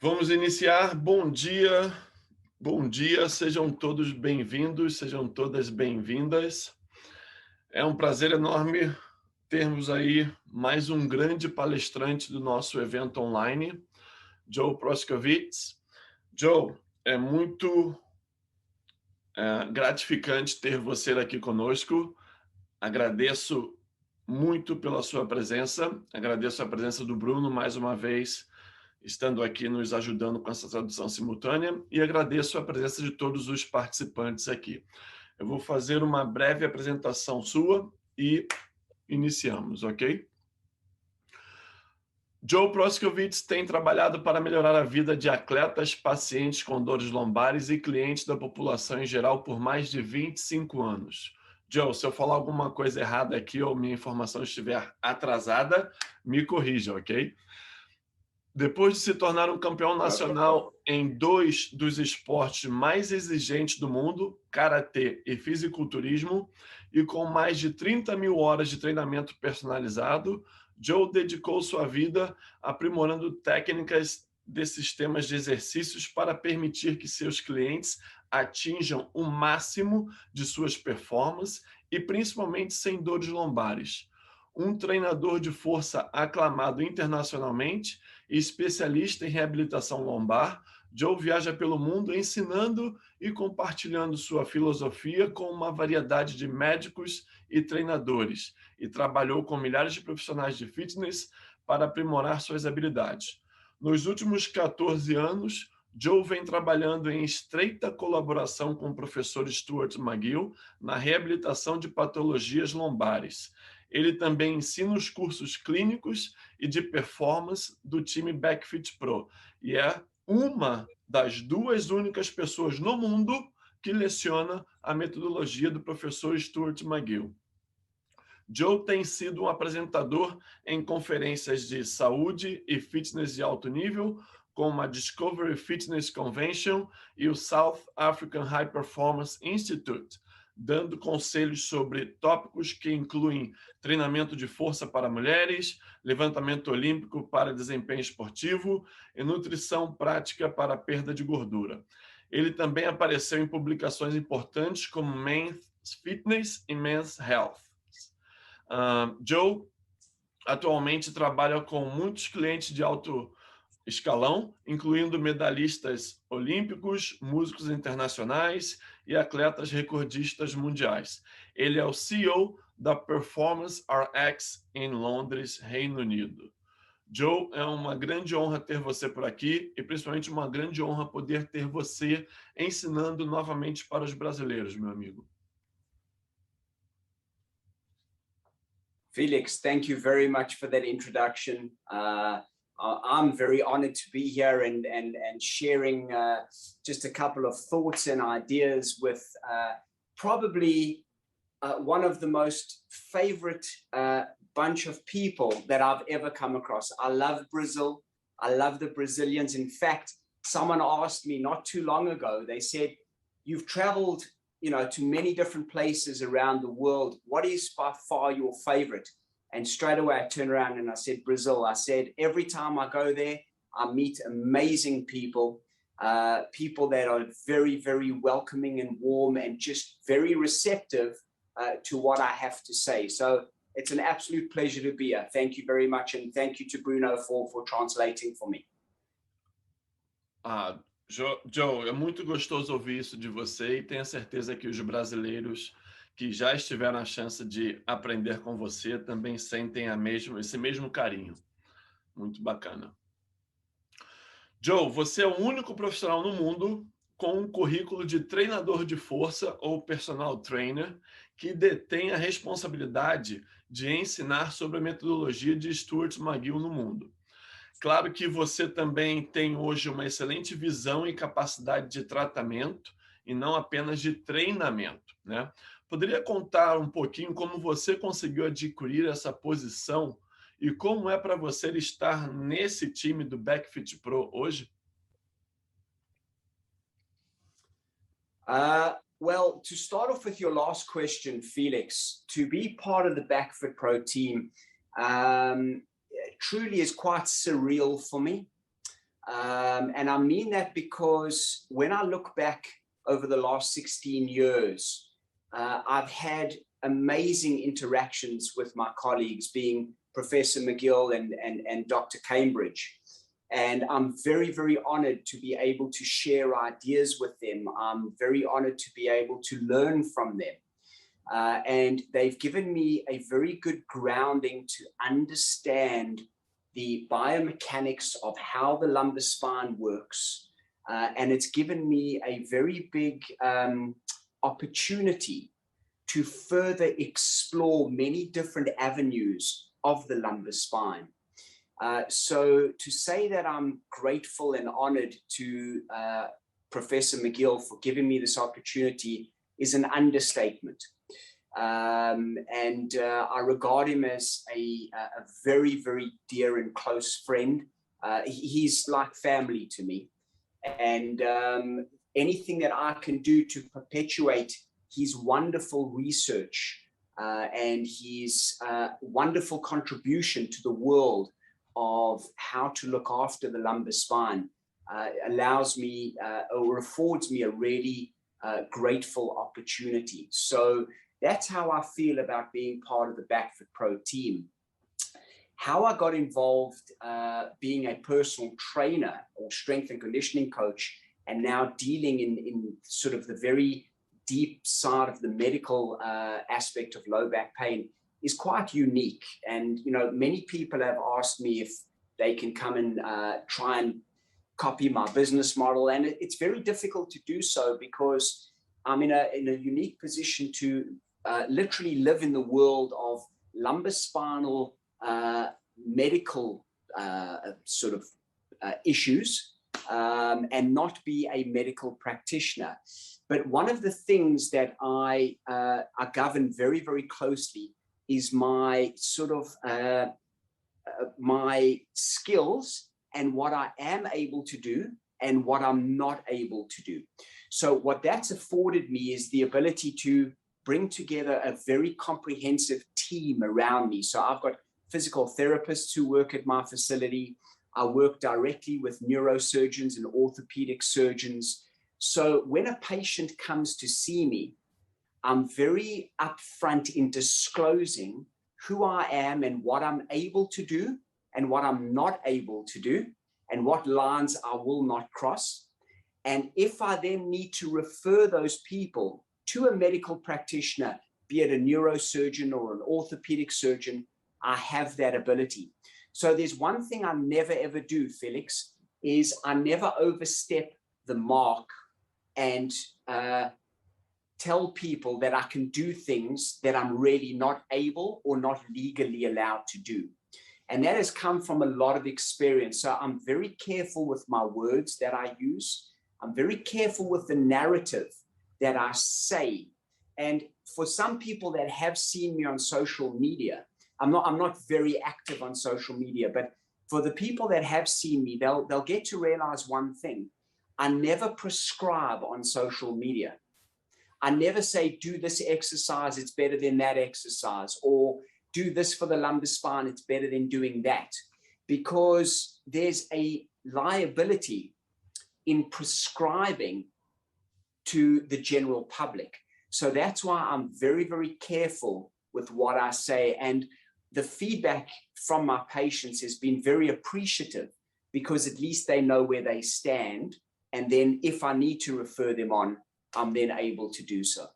Vamos iniciar. Bom dia, sejam todos bem-vindos, sejam todas bem-vindas. É um prazer enorme termos aí mais um grande palestrante do nosso evento online, Joe Proskewitz. Joe, é muito gratificante ter você aqui conosco. Agradeço muito pela sua presença, agradeço a presença do Bruno mais uma vez, estando aqui nos ajudando com essa tradução simultânea, e agradeço a presença de todos os participantes aqui. Eu vou fazer uma breve apresentação sua e iniciamos, ok? Joe Proskewitz tem trabalhado para melhorar a vida de atletas, pacientes com dores lombares e clientes da população em geral por mais de 25 anos. Joe, se eu falar alguma coisa errada aqui ou minha informação estiver atrasada, me corrija, ok? Depois de se tornar um campeão nacional em 2 dos esportes mais exigentes do mundo, karatê e fisiculturismo, e com mais de 30 mil horas de treinamento personalizado, Joe dedicou sua vida aprimorando técnicas de sistemas de exercícios para permitir que seus clientes atinjam o máximo de suas performances e principalmente sem dores lombares. Um treinador de força aclamado internacionalmente e especialista em reabilitação lombar, Joe viaja pelo mundo ensinando e compartilhando sua filosofia com uma variedade de médicos e treinadores, e trabalhou com milhares de profissionais de fitness para aprimorar suas habilidades. Nos últimos 14 anos, Joe vem trabalhando em estreita colaboração com o professor Stuart McGill na reabilitação de patologias lombares. Ele também ensina os cursos clínicos e de performance do time Backfitpro, e é uma das 2 únicas pessoas no mundo que leciona a metodologia do professor Stuart McGill. Joe tem sido um apresentador em conferências de saúde e fitness de alto nível, como a Discovery Fitness Convention e o South African High Performance Institute, dando conselhos sobre tópicos que incluem treinamento de força para mulheres, levantamento olímpico para desempenho esportivo e nutrição prática para perda de gordura. Ele também apareceu em publicações importantes como Men's Fitness e Men's Health. Joe atualmente trabalha com muitos clientes de alto escalão, incluindo medalhistas olímpicos, músicos internacionais e atletas recordistas mundiais. Ele é o CEO da Performance RX em Londres, Reino Unido. Joe, é uma grande honra ter você por aqui e principalmente uma grande honra poder ter você ensinando novamente para os brasileiros, meu amigo. Felix, thank you very much for that introduction. I'm very honored to be here and sharing just a couple of thoughts and ideas with probably one of the most favorite bunch of people that I've ever come across. I love Brazil. I love the Brazilians. In fact, someone asked me not too long ago, they said, you've traveled to many different places around the world. What is by far your favorite? And straight away I turned around and I said, Brazil. I said, every time I go there, I meet amazing people, people that are very, very welcoming and warm and just very receptive to what I have to say. So it's an absolute pleasure to be here. Thank you very much. And thank you to Bruno for translating for me. Joe, é muito gostoso ouvir isso de você e tenho certeza que os brasileiros que já tiveram a chance de aprender com você também sentem esse mesmo carinho. Muito bacana. Joe, você é o único profissional no mundo com um currículo de treinador de força ou personal trainer que detém a responsabilidade de ensinar sobre a metodologia de Stuart McGill no mundo. Claro que você também tem hoje uma excelente visão e capacidade de tratamento e não apenas de treinamento, né? Poderia contar um pouquinho como você conseguiu adquirir essa posição e como é para você estar nesse time do Backfitpro hoje? Well, to start off with your last question, Felix, to be part of the Backfitpro team truly is quite surreal for me. And I mean that because when I look back over the last 16 years, I've had amazing interactions with my colleagues, being Professor McGill and Dr. Cambridge. And I'm very, very honored to be able to share ideas with them. I'm very honored to be able to learn from them. And they've given me a very good grounding to understand the biomechanics of how the lumbar spine works. And it's given me a very big opportunity to further explore many different avenues of the lumbar spine. So to say that I'm grateful and honored to Professor McGill for giving me this opportunity is an understatement. I regard him as a very, very dear and close friend. He's like family to me. And anything that I can do to perpetuate his wonderful research and his wonderful contribution to the world of how to look after the lumbar spine allows me or affords me a really grateful opportunity. So that's how I feel about being part of the Backfitpro team. How I got involved being a personal trainer or strength and conditioning coach, and now dealing in sort of the very deep side of the medical aspect of low back pain is quite unique. And, you know, many people have asked me if they can come and try and copy my business model. And it's very difficult to do so because I'm in a unique position to literally live in the world of lumbar spinal medical sort of issues and not be a medical practitioner. But one of the things that I govern very, very closely is my sort of my skills and what I am able to do and what I'm not able to do. So what that's afforded me is the ability to bring together a very comprehensive team around me. So I've got physical therapists who work at my facility. I work directly with neurosurgeons and orthopedic surgeons. So when a patient comes to see me, I'm very upfront in disclosing who I am and what I'm able to do and what I'm not able to do and what lines I will not cross. And if I then need to refer those people to a medical practitioner, be it a neurosurgeon or an orthopedic surgeon, I have that ability. So there's one thing I never ever do, Felix, is I never overstep the mark and tell people that I can do things that I'm really not able or not legally allowed to do. And that has come from a lot of experience. So I'm very careful with my words that I use. I'm very careful with the narrative that I say. And for some people that have seen me on social media, I'm not very active on social media, but for the people that have seen me, they'll get to realize one thing. I never prescribe on social media. I never say, do this exercise, it's better than that exercise, or do this for the lumbar spine, it's better than doing that, because there's a liability in prescribing to the general public. So that's why I'm very, very careful with what I say. And the feedback from my patients has been very appreciative, because at least they know where they stand. And then if I need to refer them on, I'm then able to do so.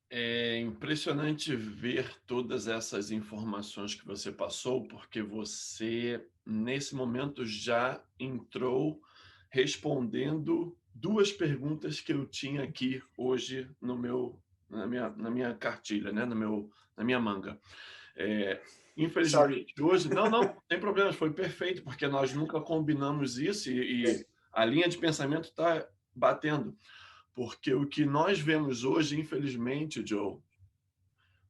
É impressionante ver todas essas informações que você passou, porque você, nesse momento, já entrou respondendo duas perguntas que eu tinha aqui hoje no na minha cartilha, né? Na minha manga. Infelizmente, hoje... Não tem problema, foi perfeito, porque nós nunca combinamos isso e a linha de pensamento está batendo. Porque o que nós vemos hoje, infelizmente, Joe,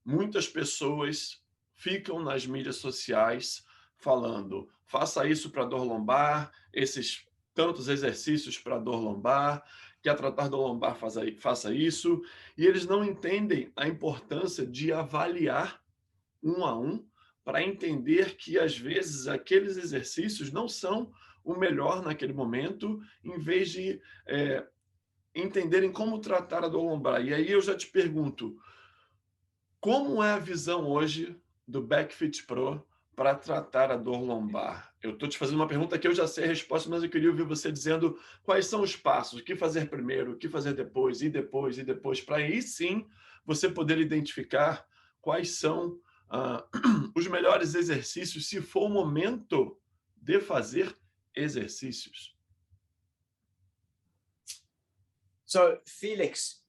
muitas pessoas ficam nas mídias sociais falando, faça isso para dor lombar, esses tantos exercícios para dor lombar, quer tratar dor lombar, faça isso, e eles não entendem a importância de avaliar um a um para entender que, às vezes, aqueles exercícios não são o melhor naquele momento, em vez de entenderem como tratar a dor lombar. E aí eu já te pergunto, como é a visão hoje do Backfitpro para tratar a dor lombar? Eu estou te fazendo uma pergunta que eu já sei a resposta, mas eu queria ouvir você dizendo quais são os passos, o que fazer primeiro, o que fazer depois, e depois, para aí sim você poder identificar quais são os melhores exercícios, se for o momento de fazer exercícios. So, Felix,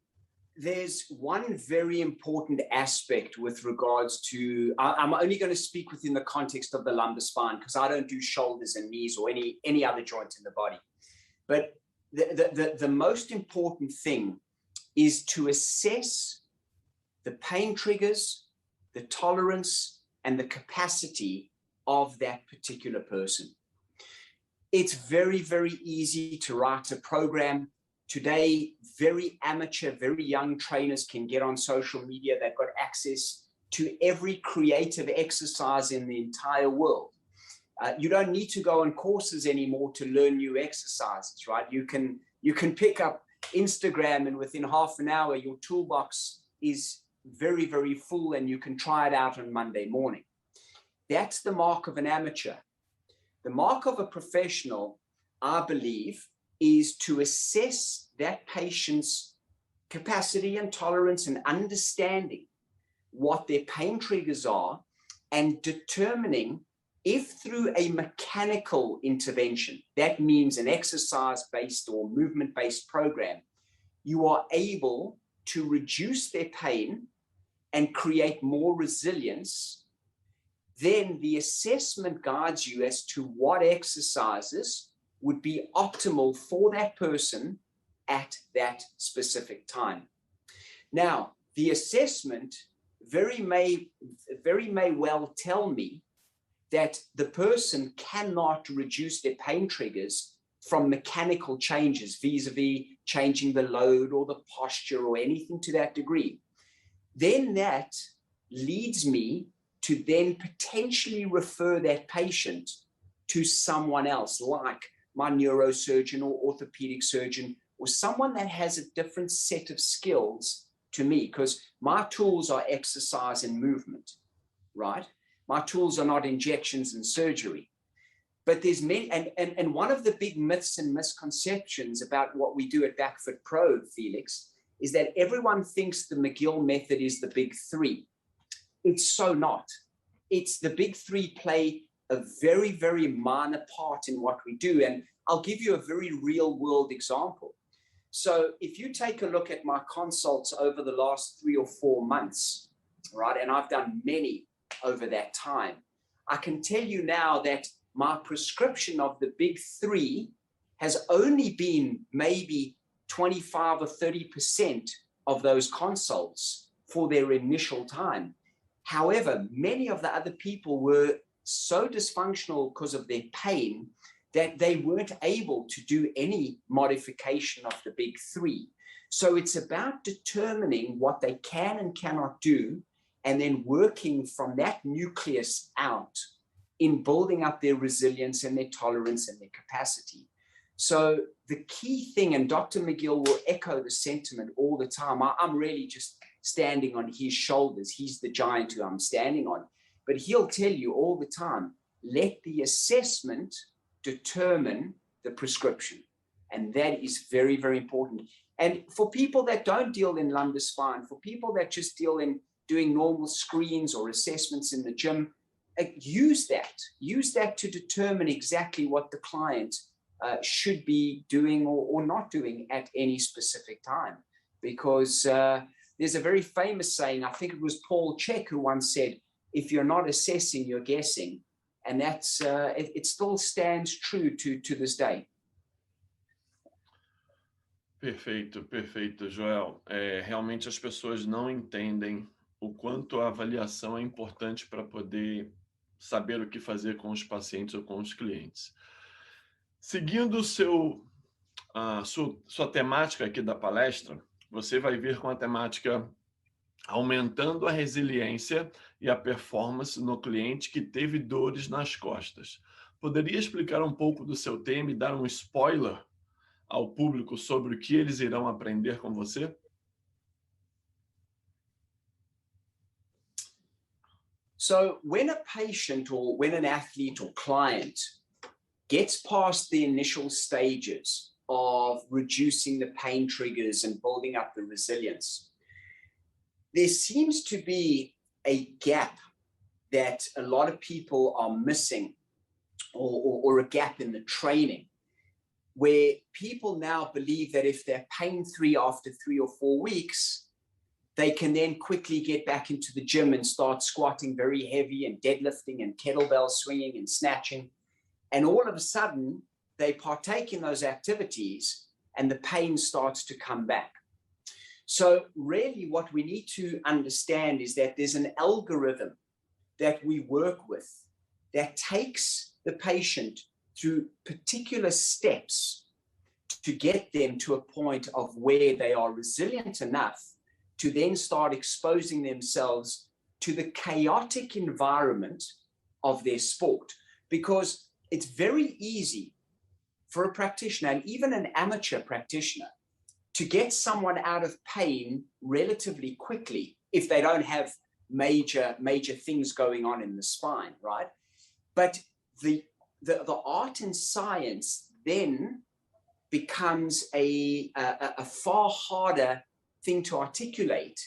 there's one very important aspect with regards to, I'm only going to speak within the context of the lumbar spine because I don't do shoulders and knees or any other joint in the body. But the most important thing is to assess the pain triggers, the tolerance, and the capacity of that particular person. It's very, very easy to write a program. Today, very amateur, very young trainers can get on social media. They've got access to every creative exercise in the entire world. You don't need to go on courses anymore to learn new exercises, right? You can pick up Instagram, and within half an hour, your toolbox is very, very full, and you can try it out on Monday morning. That's the mark of an amateur. The mark of a professional, I believe, is to assess that patient's capacity and tolerance and understanding what their pain triggers are and determining if through a mechanical intervention, that means an exercise-based or movement-based program, you are able to reduce their pain and create more resilience, then the assessment guides you as to what exercises would be optimal for that person at that specific time. Now, the assessment very may well tell me that the person cannot reduce their pain triggers from mechanical changes, vis-a-vis changing the load or the posture or anything to that degree. Then that leads me to then potentially refer that patient to someone else, like my neurosurgeon or orthopedic surgeon, or someone that has a different set of skills to me, because my tools are exercise and movement, right? My tools are not injections and surgery. But there's many, and one of the big myths and misconceptions about what we do at Backfitpro, Felix, is that everyone thinks the McGill method is the big three. It's so not. It's the big three play a very, very minor part in what we do. And I'll give you a very real world example. So if you take a look at my consults over the last 3 or 4 months, right, and I've done many over that time, I can tell you now that my prescription of the big three has only been maybe 25 or 30% of those consults for their initial time. However, many of the other people were so dysfunctional because of their pain that they weren't able to do any modification of the big three. So it's about determining what they can and cannot do, and then working from that nucleus out in building up their resilience and their tolerance and their capacity. So the key thing, and Dr. McGill will echo the sentiment all the time, I'm really just standing on his shoulders. He's the giant who I'm standing on. But he'll tell you all the time, let the assessment determine the prescription. And that is very, very important. And for people that don't deal in lumbar spine, for people that just deal in doing normal screens or assessments in the gym, use that to determine exactly what the client should be doing or not doing at any specific time. Because there's a very famous saying, I think it was Paul Chek who once said, if you're not assessing, you're guessing. And that's it still stands true to this day. Perfeito, perfeito, Joel. Realmente as pessoas não entendem o quanto a avaliação é importante para poder saber o que fazer com os pacientes ou com os clientes. Seguindo sua temática aqui da palestra, você vai vir com a temática aumentando a resiliência e a performance no cliente que teve dores nas costas. Poderia explicar um pouco do seu tema e dar um spoiler ao público sobre o que eles irão aprender com você? So when a patient or when an athlete or client gets past the initial stages of reducing the pain triggers and building up the resilience, there seems to be a gap that a lot of people are missing, or a gap in the training, where people now believe that if they're pain-free after 3 or 4 weeks, they can then quickly get back into the gym and start squatting very heavy and deadlifting and kettlebell swinging and snatching. And all of a sudden, they partake in those activities and the pain starts to come back. So really what we need to understand is that there's an algorithm that we work with that takes the patient through particular steps to get them to a point of where they are resilient enough to then start exposing themselves to the chaotic environment of their sport. Because it's very easy for a practitioner, and even an amateur practitioner, to get someone out of pain relatively quickly if they don't have major things going on in the spine, right? But the art and science then becomes a far harder thing to articulate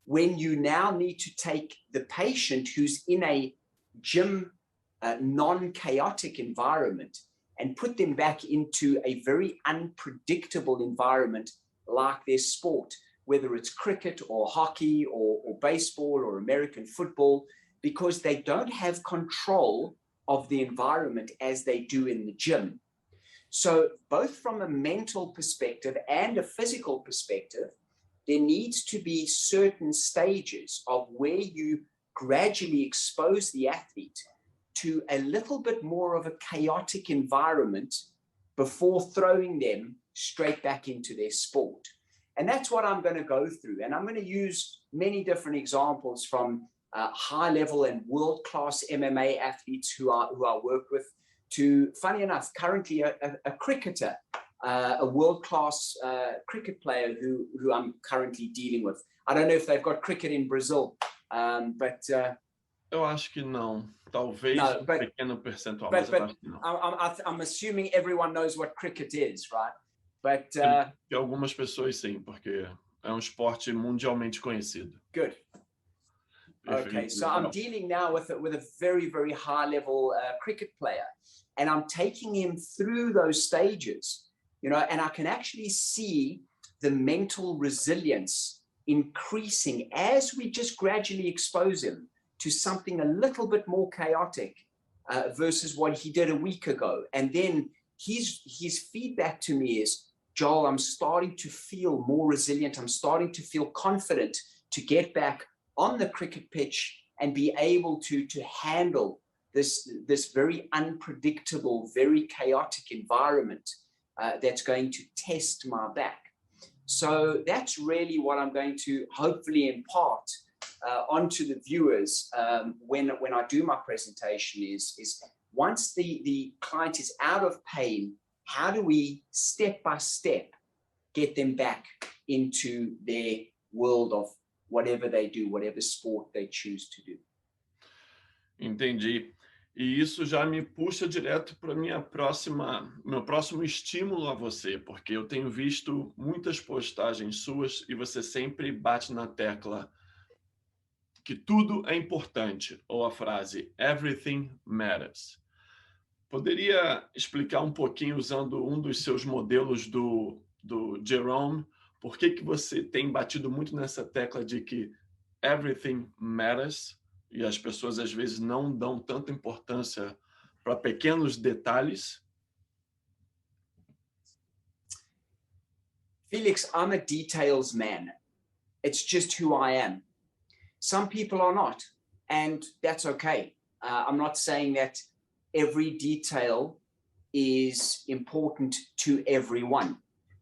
when you now need to take the patient who's in a gym non-chaotic environment and put them back into a very unpredictable environment like their sport, whether it's cricket or hockey or baseball or American football, because they don't have control of the environment as they do in the gym. So both from a mental perspective and a physical perspective, there needs to be certain stages of where you gradually expose the athlete to a little bit more of a chaotic environment before throwing them straight back into their sport. And that's what I'm going to go through. And I'm going to use many different examples from high-level and world-class MMA athletes who I work with to, funny enough, currently a cricketer, a world-class cricket player who I'm currently dealing with. I don't know if they've got cricket in Brazil, but... Eu acho que não. Talvez no, but, pequeno percentual, mas eu acho que não. I'm assuming everyone knows what cricket is, right? But De algumas pessoas sim, porque é um esporte mundialmente conhecido. Good. Okay, so I'm dealing now with a very, very high-level cricket player, and I'm taking him through those stages, you know, and I can actually see the mental resilience increasing as we just gradually expose him to something a little bit more chaotic versus what he did a week ago. And then his feedback to me is, Joel, I'm starting to feel more resilient. I'm starting to feel confident to get back on the cricket pitch and be able to handle this very unpredictable, very chaotic environment that's going to test my back. So that's really what I'm going to hopefully impart onto the viewers when I do my presentation is once the client is out of pain, how do we step by step get them back into their world of whatever they do, whatever sport they choose to do. Entendi. E isso já me puxa direto para meu próximo estímulo a você, porque eu tenho visto muitas postagens suas e você sempre bate na tecla que tudo é importante, ou a frase everything matters. Poderia explicar um pouquinho usando um dos seus modelos do Jerome, por que você tem batido muito nessa tecla de que everything matters e as pessoas às vezes não dão tanta importância para pequenos detalhes? Felix, I'm a details man. It's just who I am. Some people are not, and that's okay. I'm not saying that every detail is important to everyone,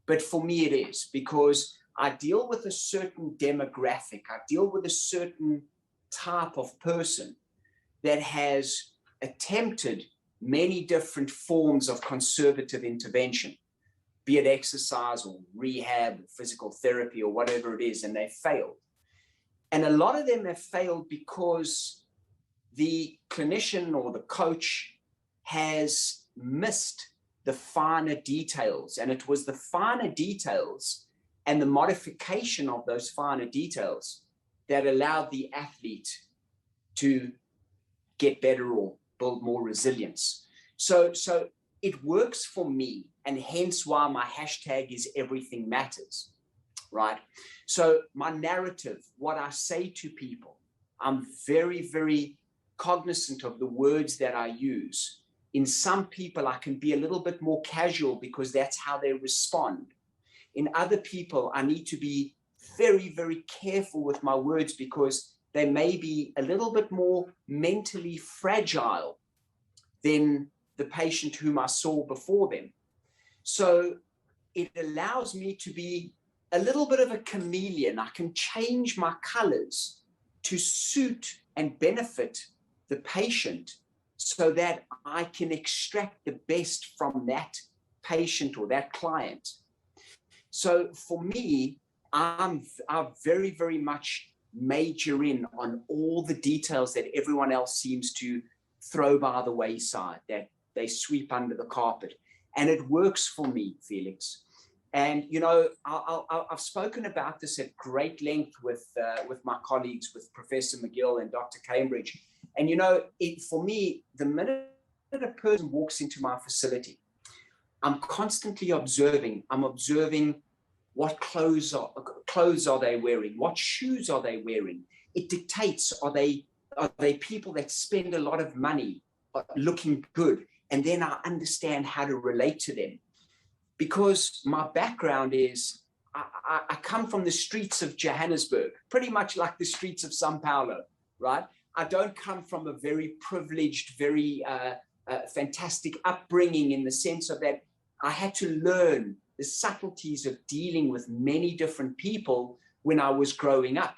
but for me it is, because I deal with a certain demographic. I deal with a certain type of person that has attempted many different forms of conservative intervention, be it exercise or rehab, or physical therapy, or whatever it is, and they failed. And a lot of them have failed because the clinician or the coach has missed the finer details. And it was the finer details and the modification of those finer details that allowed the athlete to get better or build more resilience. So it works for me, and hence why my hashtag is everything matters, right? So my narrative, what I say to people, I'm very, very cognizant of the words that I use. In some people, I can be a little bit more casual because that's how they respond. In other people, I need to be very, very careful with my words because they may be a little bit more mentally fragile than the patient whom I saw before them. So it allows me to be a little bit of a chameleon. I can change my colors to suit and benefit the patient so that I can extract the best from that patient or that client. So for me, I very, very much major in on all the details that everyone else seems to throw by the wayside, that they sweep under the carpet. And it works for me, Felix. And, you know, I've spoken about this at great length with my colleagues, with Professor McGill and Dr. Cambridge. And, you know, for me, the minute a person walks into my facility, I'm constantly observing. I'm observing what clothes are they wearing? What shoes are they wearing? It dictates, are they people that spend a lot of money looking good? And then I understand how to relate to them. Because my background is, I come from the streets of Johannesburg, pretty much like the streets of Sao Paulo, right? I don't come from a very privileged, very fantastic upbringing in the sense of that I had to learn the subtleties of dealing with many different people when I was growing up.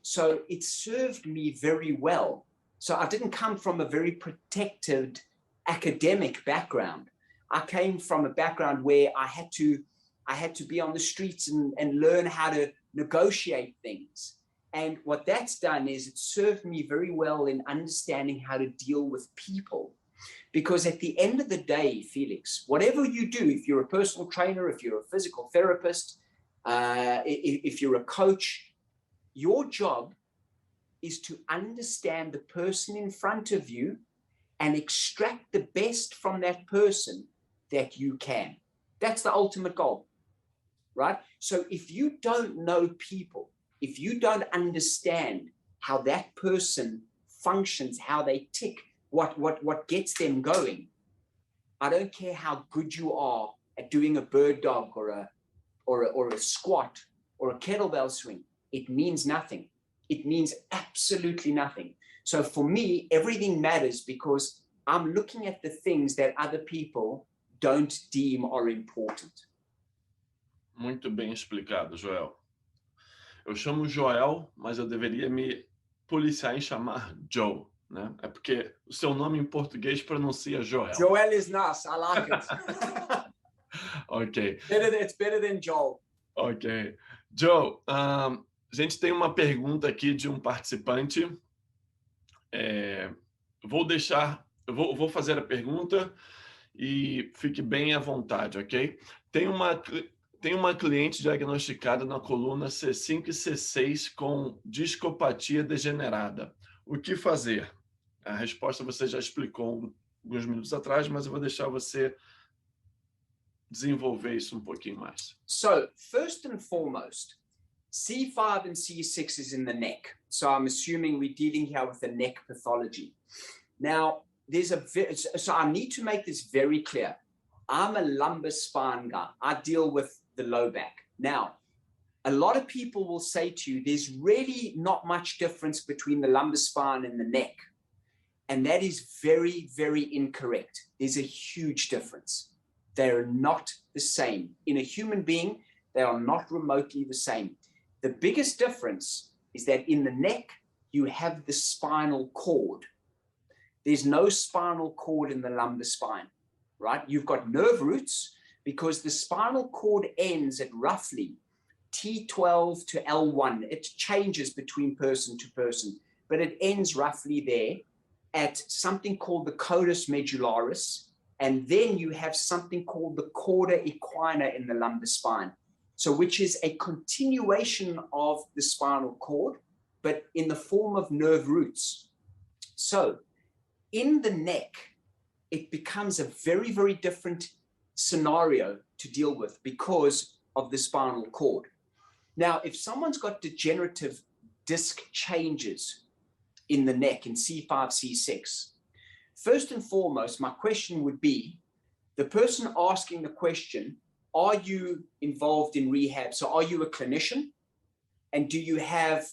So it served me very well. So I didn't come from a very protected academic background. I came from a background where I had to be on the streets and learn how to negotiate things. And what that's done is it served me very well in understanding how to deal with people. Because at the end of the day, Felix, whatever you do, if you're a personal trainer, if you're a physical therapist, if you're a coach, your job is to understand the person in front of you and extract the best from that person that you can. That's the ultimate goal, right? So if you don't know people, if you don't understand how that person functions, how they tick, what gets them going, I don't care how good you are at doing a bird dog or a squat or a kettlebell swing, it means nothing. It means absolutely nothing. So for me, everything matters because I'm looking at the things that other people don't deem are important. Muito bem explicado, Joel. Eu chamo Joel, mas eu deveria me policiar em chamar Joe, né? É porque o seu nome em português pronuncia Joel. Joel is nice. I like it. Ok. It's better than Joel. Ok. Joe, a gente tem uma pergunta aqui de um participante. Vou fazer a pergunta e fique bem à vontade, ok? Tem uma cliente diagnosticada na coluna C5 e C6 com discopatia degenerada. O que fazer? A resposta você já explicou alguns minutos atrás, mas eu vou deixar você desenvolver isso um pouquinho mais. So, first and foremost, C5 and C6 is in the neck. So I'm assuming we're dealing here with the neck pathology. Now, so I need to make this very clear. I'm a lumbar spine guy. I deal with the low back. Now, a lot of people will say to you, there's really not much difference between the lumbar spine and the neck. And that is very, very incorrect. There's a huge difference. They're not the same. In a human being, They are not remotely the same. The biggest difference is that in the neck, you have the spinal cord. There's no spinal cord in the lumbar spine, right? You've got nerve roots because the spinal cord ends at roughly T12 to L1. It changes between person to person, but it ends roughly there at something called the cordus medullaris. And then you have something called the cauda equina in the lumbar spine. So which is a continuation of the spinal cord, but in the form of nerve roots. So in the neck, it becomes a very, very different scenario to deal with because of the spinal cord. Now, if someone's got degenerative disc changes in the neck in C5, C6, first and foremost, my question would be, the person asking the question, are you involved in rehab? So are you a clinician? And do you have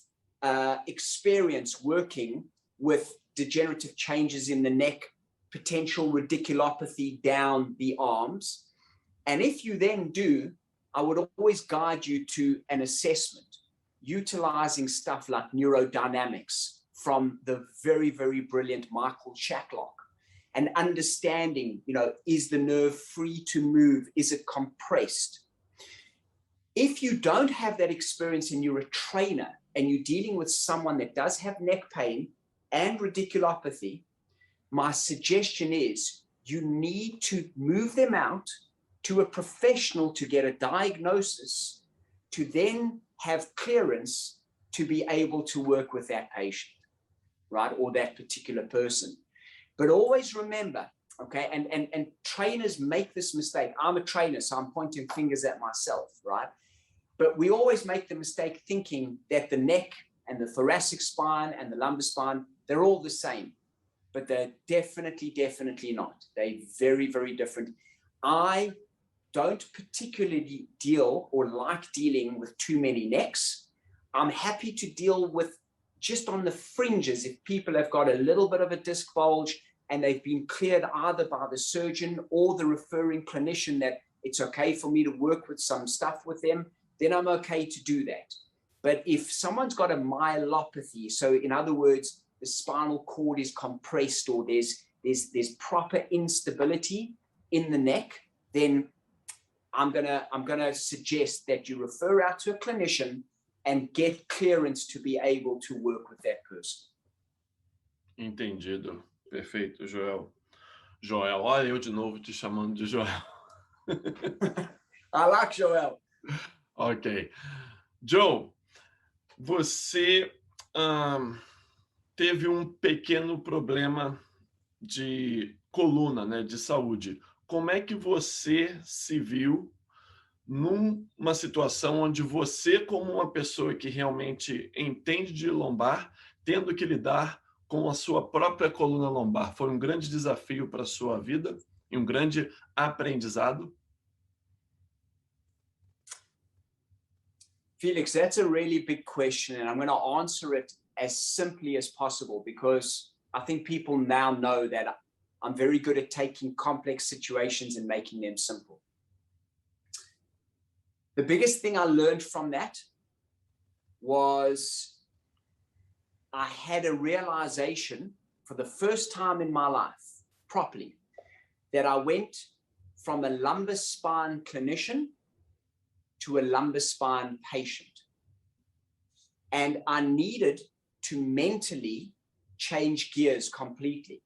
experience working with degenerative changes in the neck, potential radiculopathy down the arms? And if you then do, I would always guide you to an assessment utilizing stuff like neurodynamics from the very, very brilliant Michael Shacklock, and understanding, is the nerve free to move? Is it compressed? If you don't have that experience and you're a trainer and you're dealing with someone that does have neck pain and radiculopathy, my suggestion is you need to move them out to a professional to get a diagnosis, to then have clearance to be able to work with that patient, right? Or that particular person. But always remember, okay, and trainers make this mistake. I'm a trainer, so I'm pointing fingers at myself, right? But we always make the mistake thinking that the neck and the thoracic spine and the lumbar spine, they're all the same. But they're definitely not. They're very, very different. I don't particularly deal or like dealing with too many necks. I'm happy to deal with just on the fringes if people have got a little bit of a disc bulge and they've been cleared either by the surgeon or the referring clinician that it's okay for me to work with some stuff with them, then I'm okay to do that. But if someone's got a myelopathy, so in other words, the spinal cord is compressed or there's proper instability in the neck, then I'm gonna suggest that you refer out to a clinician and get clearance to be able to work with that person. Entendido. Perfeito, Joel. Joel, olha eu de novo te chamando de Joel. I like Joel. Ok. Joe, você teve um pequeno problema de coluna, né, de saúde. Como é que você se viu numa situação onde você, como uma pessoa que realmente entende de lombar, tendo que lidar com a sua própria coluna lombar? Foi um grande desafio para a sua vida e um grande aprendizado? Felix, that's a really big question, and I'm going to answer it as simply as possible because I think people now know that I'm very good at taking complex situations and making them simple. The biggest thing I learned from that was I had a realization for the first time in my life, properly, that I went from a lumbar spine clinician to a lumbar spine patient. And I needed to mentally change gears completely.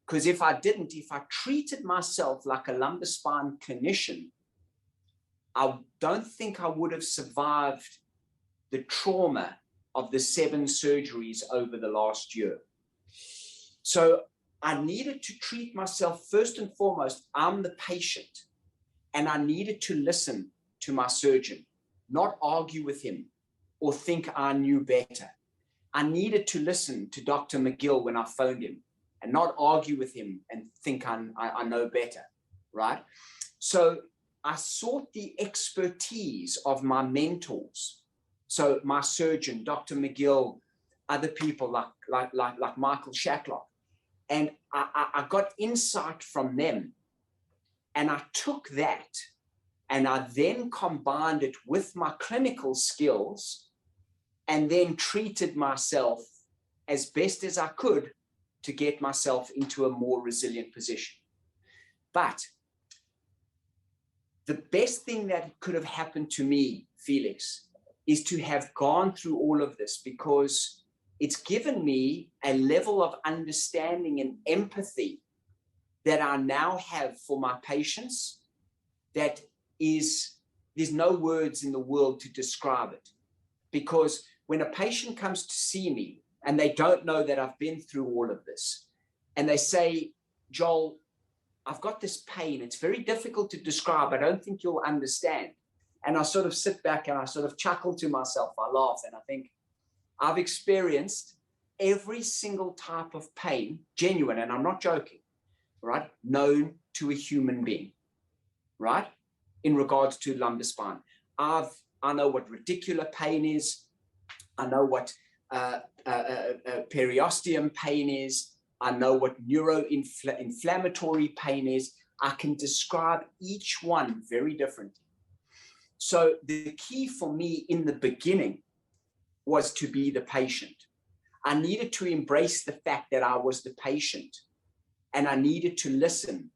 Because if I didn't, if I treated myself like a lumbar spine clinician, I don't think I would have survived the trauma of the 7 surgeries over the last year. So I needed to treat myself first and foremost. I'm the patient, and I needed to listen to my surgeon, not argue with him or think I knew better. I needed to listen to Dr. McGill when I phoned him and not argue with him and think I know better, right? So I sought the expertise of my mentors. So my surgeon, Dr. McGill, other people like Michael Shacklock. And I got insight from them. And I took that And I then combined it with my clinical skills and then treated myself as best as I could to get myself into a more resilient position. But the best thing that could have happened to me, Felix, is to have gone through all of this, because it's given me a level of understanding and empathy that I now have for my patients that there's no words in the world to describe it. Because when a patient comes to see me and they don't know that I've been through all of this, and they say, Joel, I've got this pain, it's very difficult to describe, I don't think you'll understand. And I sort of sit back and I sort of chuckle to myself, I laugh, and I think, I've experienced every single type of pain, genuine, and I'm not joking, right, known to a human being, right, in regards to lumbar spine. I know what radicular pain is, I know what periosteum pain is, I know what neuroinflammatory pain is. I can describe each one very differently. So the key for me in the beginning was to be the patient. I needed to embrace the fact that I was the patient, and I needed to listen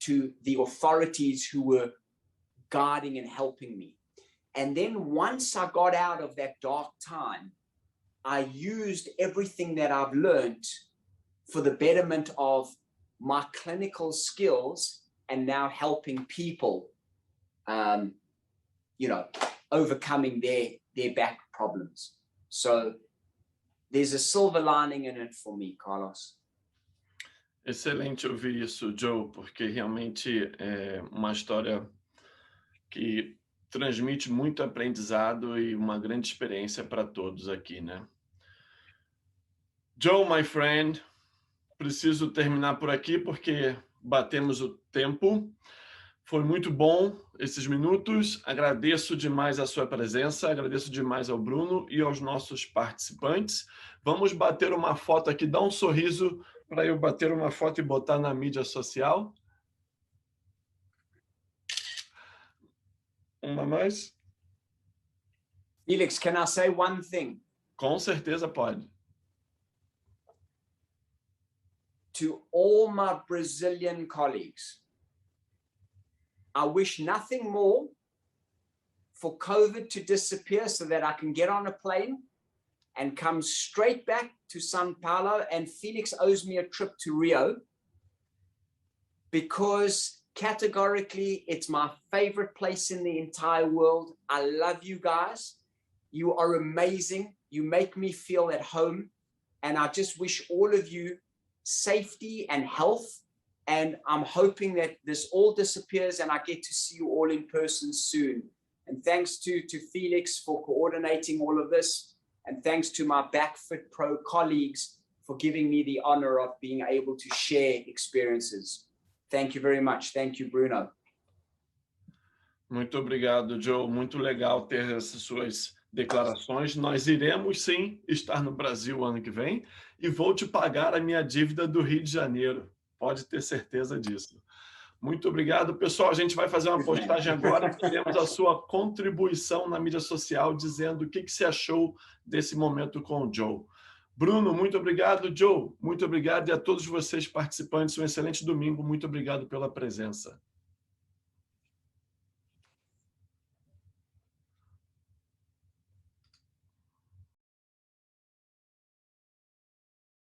to the authorities who were guiding and helping me. And then once I got out of that dark time, I used everything that I've learned for the betterment of my clinical skills and now helping people, overcoming their back problems. So there's a silver lining in it for me, Carlos. Excelente ouvir isso, Joe, porque realmente é uma história que transmite muito aprendizado e uma grande experiência para todos aqui, né? Joe, my friend, preciso terminar por aqui porque batemos o tempo. Foi muito bom esses minutos. Agradeço demais a sua presença, agradeço demais ao Bruno e aos nossos participantes. Vamos bater uma foto aqui, dá um sorriso para eu bater uma foto e botar na mídia social. Uma mais? Felix, can I say one thing? Com certeza pode. To all my Brazilian colleagues, I wish nothing more for COVID to disappear so that I can get on a plane and come straight back to Sao Paulo, and Felix owes me a trip to Rio, because categorically it's my favorite place in the entire world. I love you guys. You are amazing. You make me feel at home, and I just wish all of you safety and health. And I'm hoping that this all disappears and I get to see you all in person soon. And thanks to Felix for coordinating all of this. And thanks to my Backfitpro colleagues for giving me the honor of being able to share experiences. Thank you very much. Thank you, Bruno. Muito obrigado, Joe. Muito legal ter essas suas declarações. Nós iremos, sim, estar no Brasil ano que vem e vou te pagar a minha dívida do Rio de Janeiro. Pode ter certeza disso. Muito obrigado, pessoal. A gente vai fazer uma postagem agora e teremos a sua contribuição na mídia social dizendo o que você achou desse momento com o Joe. Bruno, muito obrigado. Joe, muito obrigado. E a todos vocês participantes, um excelente domingo. Muito obrigado pela presença.